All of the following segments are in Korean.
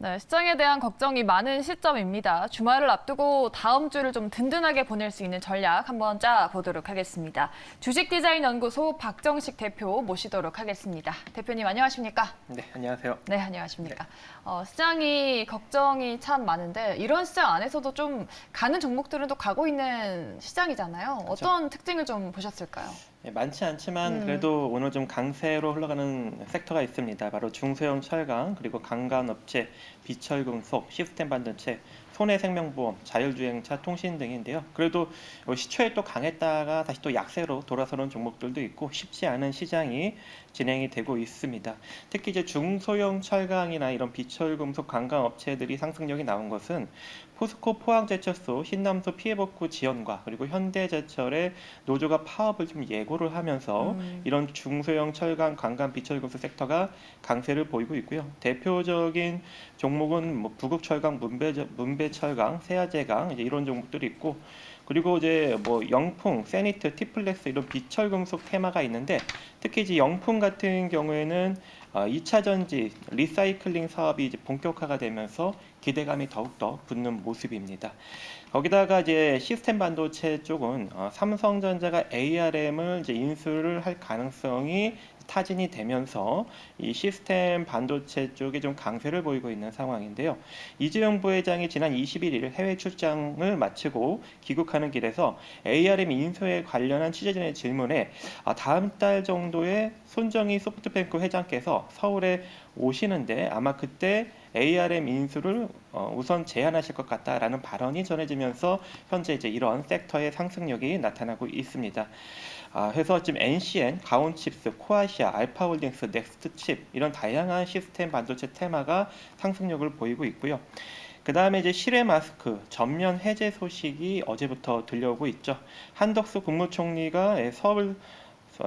네, 시장에 대한 걱정이 많은 시점입니다. 주말을 앞두고 다음 주를 좀 든든하게 보낼 수 있는 전략 한번 짜보도록 하겠습니다. 주식디자인연구소 박정식 대표 모시도록 하겠습니다. 대표님 안녕하십니까? 네, 안녕하세요. 네, 안녕하십니까? 시장이 걱정이 참 많은데 이런 시장 안에서도 좀 가는 종목들은 또 가고 있는 시장이잖아요. 그렇죠. 어떤 특징을 좀 보셨을까요? 네, 많지 않지만 그래도 오늘 좀 강세로 흘러가는 섹터가 있습니다. 바로 중소형 철강, 그리고 강간업체, 비철금속, 시스템 반도체, 손해생명보험, 자율주행차, 통신 등인데요. 그래도 시초에 또 강했다가 다시 또 약세로 돌아서는 종목들도 있고 쉽지 않은 시장이 진행이 되고 있습니다. 특히 이제 중소형 철강이나 이런 비철금속 관광업체들이 상승력이 나온 것은 포스코 포항제철소 신남소 피해복구 지원과 그리고 현대제철의 노조가 파업을 좀 예고를 하면서 이런 중소형 철강, 관광, 비철금속 섹터가 강세를 보이고 있고요. 대표적인 종목은 뭐 부국철강, 문배철강, 세아제강 이제 이런 종목들이 있고, 그리고 이제 뭐 영풍, 세니트, 티플렉스 이런 비철금속 테마가 있는데, 특히 이제 영풍 같은 경우에는 2차 전지 리사이클링 사업이 이제 본격화가 되면서 기대감이 더욱더 붙는 모습입니다. 거기다가 이제 시스템 반도체 쪽은 삼성전자가 ARM을 이제 인수를 할 가능성이 타진이 되면서 이 시스템 반도체 쪽에 좀 강세를 보이고 있는 상황인데요. 이재용 부회장이 지난 21일 해외 출장을 마치고 귀국하는 길에서 ARM 인수에 관련한 취재진의 질문에 다음 달 정도에 손정희 소프트뱅크 회장께서 서울에 오시는데 아마 그때 ARM 인수를 우선 제안하실 것 같다라는 발언이 전해지면서 현재 이제 이런 섹터의 상승력이 나타나고 있습니다. 그래서 지금 NCN, 가온칩스, 코아시아, 알파홀딩스, 넥스트칩 이런 다양한 시스템 반도체 테마가 상승력을 보이고 있고요. 그 다음에 이제 실외 마스크 전면 해제 소식이 어제부터 들려오고 있죠. 한덕수 국무총리가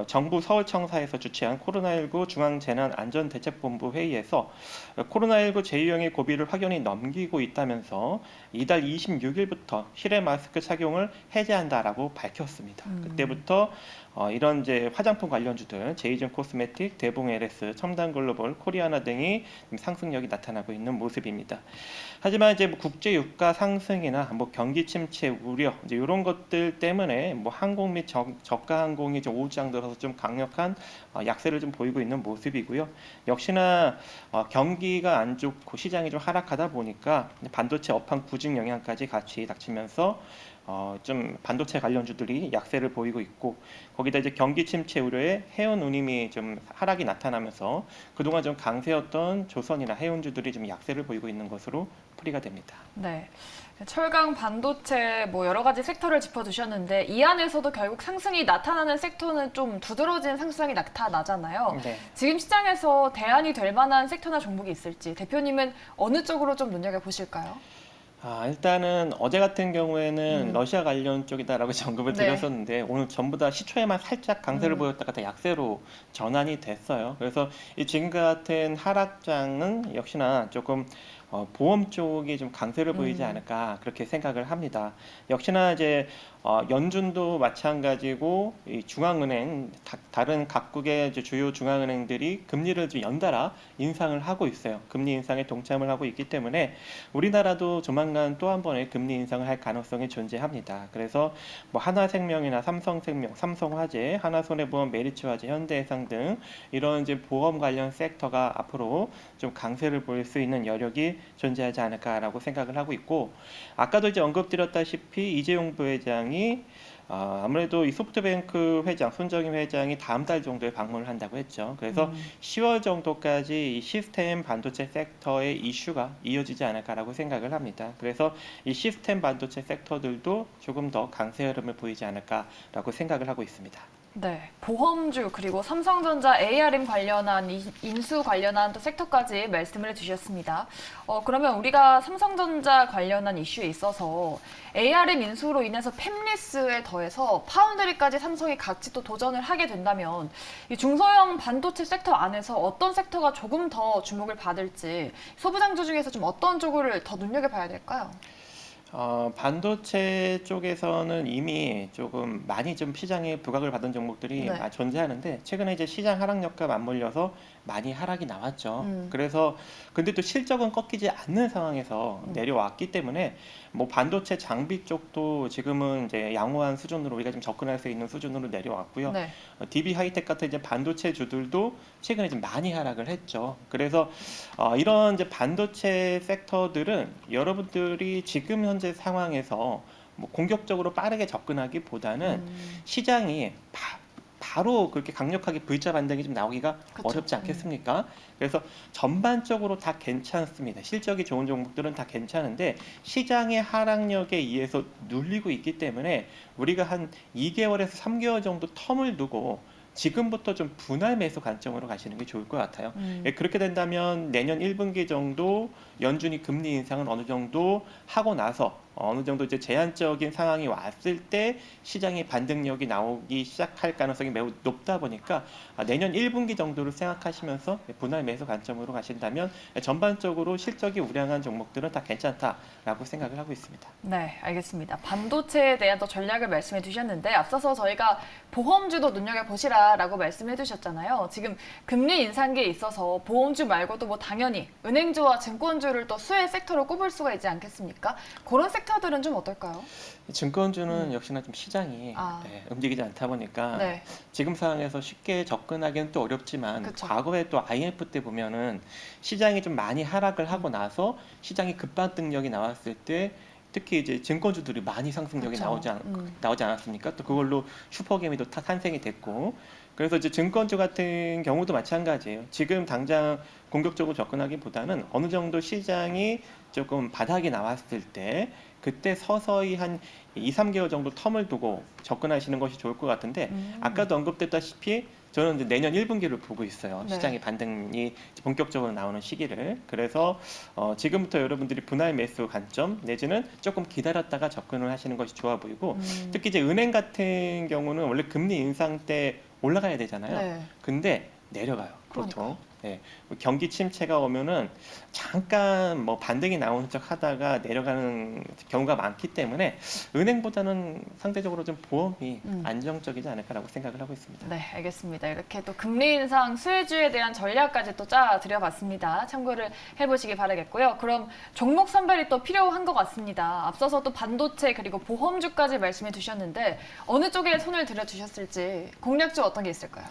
정부 서울청사에서 주최한 코로나19 중앙재난안전대책본부 회의에서 코로나19 제2형의 고비를 확연히 넘기고 있다면서 이달 26일부터 실외 마스크 착용을 해제한다라고 밝혔습니다. 그때부터 이런 이제 화장품 관련주들, 제이준 코스메틱, 대봉 LS, 첨단글로벌, 코리아나 등이 상승력이 나타나고 있는 모습입니다. 하지만 이제 뭐 국제 유가 상승이나 뭐 경기 침체 우려 이제 이런 것들 때문에 뭐 항공 및 저가 항공이 좀 오장 들어서 좀 강력한 약세를 좀 보이고 있는 모습이고요. 역시나 경기가 안 좋고 시장이 좀 하락하다 보니까 반도체 업황 부진 영향까지 같이 닥치면서 좀 반도체 관련주들이 약세를 보이고 있고, 거기다 이제 경기 침체 우려에 해운 운임이 좀 하락이 나타나면서 그동안 좀 강세였던 조선이나 해운주들이 좀 약세를 보이고 있는 것으로 풀이가 됩니다. 네. 철강, 반도체 뭐 여러 가지 섹터를 짚어주셨는데 이 안에서도 결국 상승이 나타나는 섹터는 좀 두드러진 상승이 나타나잖아요. 네. 지금 시장에서 대안이 될 만한 섹터나 종목이 있을지 대표님은 어느 쪽으로 좀 눈여겨보실까요? 일단은 어제 같은 경우에는 러시아 관련 쪽이다라고 언급을 네. 드렸었는데 오늘 전부 다 시초에만 살짝 강세를 보였다가 다 약세로 전환이 됐어요. 그래서 이 지금 같은 하락장은 역시나 조금 보험 쪽이 좀 강세를 보이지 않을까 그렇게 생각을 합니다. 역시나 이제 연준도 마찬가지고 이 중앙은행 다른 각국의 이제 주요 중앙은행들이 금리를 좀 연달아 인상을 하고 있어요. 금리 인상에 동참을 하고 있기 때문에 우리나라도 조만간 또 한 번의 금리 인상을 할 가능성이 존재합니다. 그래서 뭐 하나생명이나 삼성생명, 삼성화재, 하나손해보험, 메리츠화재, 현대해상 등 이런 이제 보험 관련 섹터가 앞으로 좀 강세를 보일 수 있는 여력이 존재하지 않을까라고 생각을 하고 있고, 아까도 이제 언급드렸다시피 이재용 부회장이 아무래도 이 소프트뱅크 회장, 손정희 회장이 다음 달 정도에 방문을 한다고 했죠. 그래서 10월 정도까지 이 시스템 반도체 섹터의 이슈가 이어지지 않을까라고 생각을 합니다. 그래서 이 시스템 반도체 섹터들도 조금 더 강세 흐름을 보이지 않을까라고 생각을 하고 있습니다. 네, 보험주 그리고 삼성전자 ARM 관련한 인수 관련한 또 섹터까지 말씀을 해주셨습니다. 그러면 우리가 삼성전자 관련한 이슈에 있어서 ARM 인수로 인해서 팹리스에 더해서 파운드리까지 삼성이 같이 또 도전을 하게 된다면 이 중소형 반도체 섹터 안에서 어떤 섹터가 조금 더 주목을 받을지 소부장주 중에서 좀 어떤 쪽을 더 눈여겨봐야 될까요? 반도체 쪽에서는 이미 조금 많이 좀 시장에 부각을 받은 종목들이 네. 존재하는데 최근에 이제 시장 하락력과 맞물려서 많이 하락이 나왔죠. 음. 그래서 근데 또 실적은 꺾이지 않는 상황에서 음. 내려왔기 때문에 뭐 반도체 장비 쪽도 지금은 이제 양호한 수준으로 우리가 좀 접근할 수 있는 수준으로 내려왔고요. 네. DB 하이텍 같은 이제 반도체 주들도 최근에 좀 많이 하락을 했죠. 그래서 이런 이제 반도체 섹터들은 여러분들이 지금 현재 상황에서 뭐 공격적으로 빠르게 접근하기보다는 음. 시장이 바로 그렇게 강력하게 V자 반등이 좀 나오기가 그쵸. 어렵지 않겠습니까? 그래서 전반적으로 다 괜찮습니다. 실적이 좋은 종목들은 다 괜찮은데 시장의 하락력에 의해서 눌리고 있기 때문에 우리가 한 2개월에서 3개월 정도 텀을 두고 지금부터 좀 분할 매수 관점으로 가시는 게 좋을 것 같아요. 음. 그렇게 된다면 내년 1분기 정도 연준이 금리 인상은 어느 정도 하고 나서 어느 정도 이제 제한적인 상황이 왔을 때 시장의 반등력이 나오기 시작할 가능성이 매우 높다 보니까 내년 1분기 정도를 생각하시면서 분할 매수 관점으로 가신다면 전반적으로 실적이 우량한 종목들은 다 괜찮다라고 생각을 하고 있습니다. 네, 알겠습니다. 반도체에 대한 또 전략을 말씀해 주셨는데 앞서서 저희가 보험주도 눈여겨보시라라고 말씀해 주셨잖아요. 지금 금리 인상기에 있어서 보험주 말고도 뭐 당연히 은행주와 증권주를 또 수혜 섹터로 꼽을 수가 있지 않겠습니까? 그런 섹터들은 좀 어떨까요? 증권주는 역시나 좀 시장이 아. 움직이지 않다 보니까 네, 지금 상황에서 쉽게 접근하기는 또 어렵지만 그쵸. 과거에 또 IMF 때 보면은 시장이 좀 많이 하락을 하고 나서 시장이 급반등력이 나왔을 때 특히 이제 증권주들이 많이 상승력이 그쵸. 나오지 않았습니까? 또 그걸로 슈퍼개미도 탄생이 됐고 그래서 이제 증권주 같은 경우도 마찬가지예요. 지금 당장 공격적으로 접근하기보다는 어느 정도 시장이 조금 바닥이 나왔을 때 그때 서서히 한 2, 3개월 정도 텀을 두고 접근하시는 것이 좋을 것 같은데 아까도 언급됐다시피 저는 이제 내년 1분기를 보고 있어요. 네. 시장의 반등이 본격적으로 나오는 시기를. 그래서 지금부터 여러분들이 분할 매수 관점 내지는 조금 기다렸다가 접근을 하시는 것이 좋아 보이고 특히 이제 은행 같은 경우는 원래 금리 인상 때 올라가야 되잖아요. 네. 근데 내려가요. 그러니까요. 보통. 네. 경기 침체가 오면은 잠깐 뭐 반등이 나오는 척 하다가 내려가는 경우가 많기 때문에 은행보다는 상대적으로 좀 보험이 안정적이지 않을까라고 생각을 하고 있습니다. 네, 알겠습니다. 이렇게 또 금리 인상 수혜주에 대한 전략까지 또 짜 드려봤습니다. 참고를 해보시기 바라겠고요. 그럼 종목 선별이 또 필요한 것 같습니다. 앞서서 또 반도체 그리고 보험주까지 말씀해 주셨는데 어느 쪽에 손을 들여주셨을지 공략주 어떤 게 있을까요?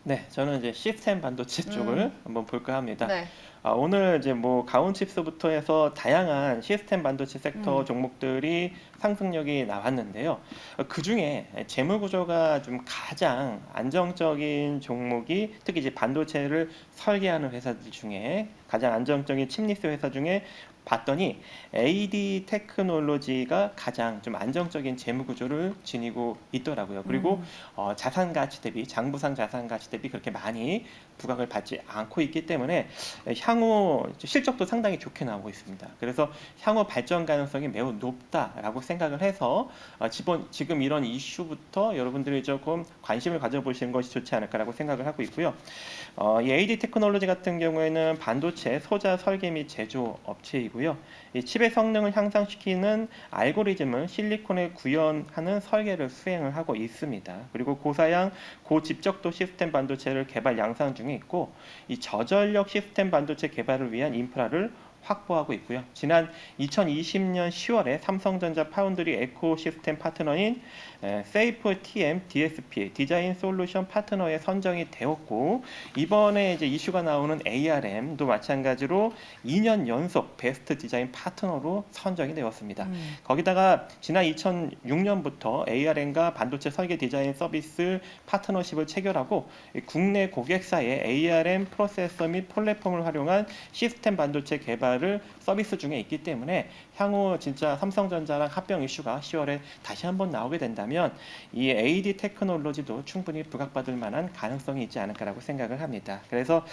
네, 저는 이제 시스템 반도체 쪽을 한번 볼까 합니다. 네. 오늘 이제 뭐 가온칩스부터 해서 다양한 시스템 반도체 섹터 종목들이 상승력이 나왔는데요. 그 중에 재무 구조가 좀 가장 안정적인 종목이 특히 이제 반도체를 설계하는 회사들 중에 가장 안정적인 칩리스 회사 중에 봤더니 AD 테크놀로지가 가장 좀 안정적인 재무 구조를 지니고 있더라고요. 그리고 자산 가치 대비 장부상 자산 가치 대비 그렇게 많이 부각을 받지 않고 있기 때문에 향후 실적도 상당히 좋게 나오고 있습니다. 그래서 향후 발전 가능성이 매우 높다라고 생각을 해서 지금 이런 이슈부터 여러분들이 조금 관심을 가져보시는 것이 좋지 않을까라고 생각을 하고 있고요. 이 AD 테크놀로지 같은 경우에는 반도체 소자 설계 및 제조 업체이고요. 이 칩의 성능을 향상시키는 알고리즘을 실리콘에 구현하는 설계를 수행을 하고 있습니다. 그리고 고사양 고집적도 시스템 반도체를 개발 양상 중에 있고 이 저전력 시스템 반도체 개발을 위한 인프라를 확보하고 있고요. 지난 2020년 10월에 삼성전자 파운드리 에코시스템 파트너인 세이프 TM DSP 디자인 솔루션 파트너에 선정이 되었고 이번에 이제 이슈가 나오는 ARM도 마찬가지로 2년 연속 베스트 디자인 파트너로 선정이 되었습니다. 거기다가 지난 2006년부터 ARM과 반도체 설계 디자인 서비스 파트너십을 체결하고 국내 고객사의 ARM 프로세서 및 플랫폼을 활용한 시스템 반도체 개발을 서비스 중에 있기 때문에 향후 진짜 삼성전자랑 합병 이슈가 10월에 다시 한번 나오게 된다면 이 AD 테크놀로지도 충분히 부각받을 만한 가능성이 있지 않을까라고 생각을 합니다. 그래서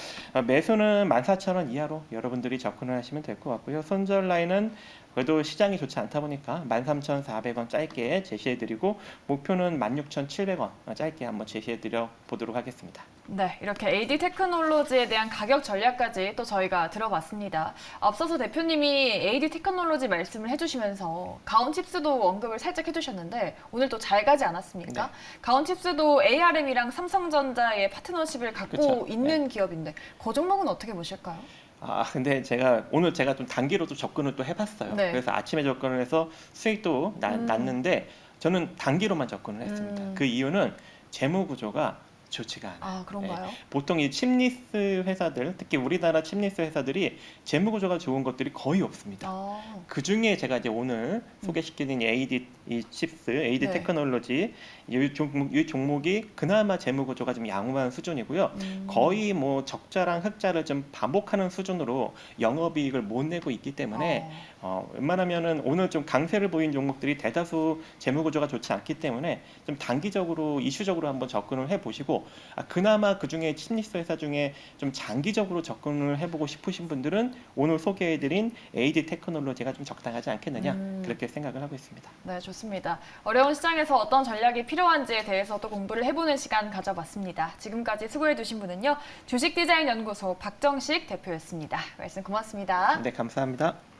매수는 14,000원 이하로 여러분들이 접근을 하시면 될 것 같고요. 손절 라인은 그래도 시장이 좋지 않다 보니까 13,400원 짧게 제시해드리고 목표는 16,700원 짧게 한번 제시해드려 보도록 하겠습니다. 네, 이렇게 AD 테크놀로지에 대한 가격 전략까지 또 저희가 들어봤습니다. 앞서서 대표님이 AD 테크놀로지 말씀을 해주시면서 가온칩스도 언급을 살짝 해주셨는데 오늘 또 잘 가지 않았습니까? 네. 가온칩스도 ARM이랑 삼성전자의 파트너십을 갖고 그쵸. 있는 기업인데 그 종목은 어떻게 보실까요? 근데 오늘 제가 좀 단기로 좀 접근을 또 해봤어요. 네. 그래서 아침에 접근을 해서 수익도 났는데 저는 단기로만 접근을 했습니다. 그 이유는 재무 구조가 좋지가 않아요. 아, 그런가요? 보통 이 칩리스 회사들, 특히 우리나라 칩리스 회사들이 재무 구조가 좋은 것들이 거의 없습니다. 그 중에 제가 이제 오늘 소개시키는 이 AD 이 칩스, AD 네. 테크놀로지 이 종목이 그나마 재무 구조가 좀 양호한 수준이고요. 거의 뭐 적자랑 흑자를 좀 반복하는 수준으로 영업이익을 못 내고 있기 때문에 웬만하면은 오늘 좀 강세를 보인 종목들이 대다수 재무 구조가 좋지 않기 때문에 좀 단기적으로 이슈적으로 한번 접근을 해보시고 그나마 그 중에 칩리스 회사 중에 좀 장기적으로 접근을 해보고 싶으신 분들은 오늘 소개해드린 AD 테크놀로지가 좀 적당하지 않겠느냐 그렇게 생각을 하고 있습니다. 네, 좋습니다. 어려운 시장에서 어떤 전략이 필요한지에 대해서 또 공부를 해보는 시간 가져봤습니다. 지금까지 수고해주신 분은요, 주식디자인연구소 박정식 대표였습니다. 말씀 고맙습니다. 네, 감사합니다.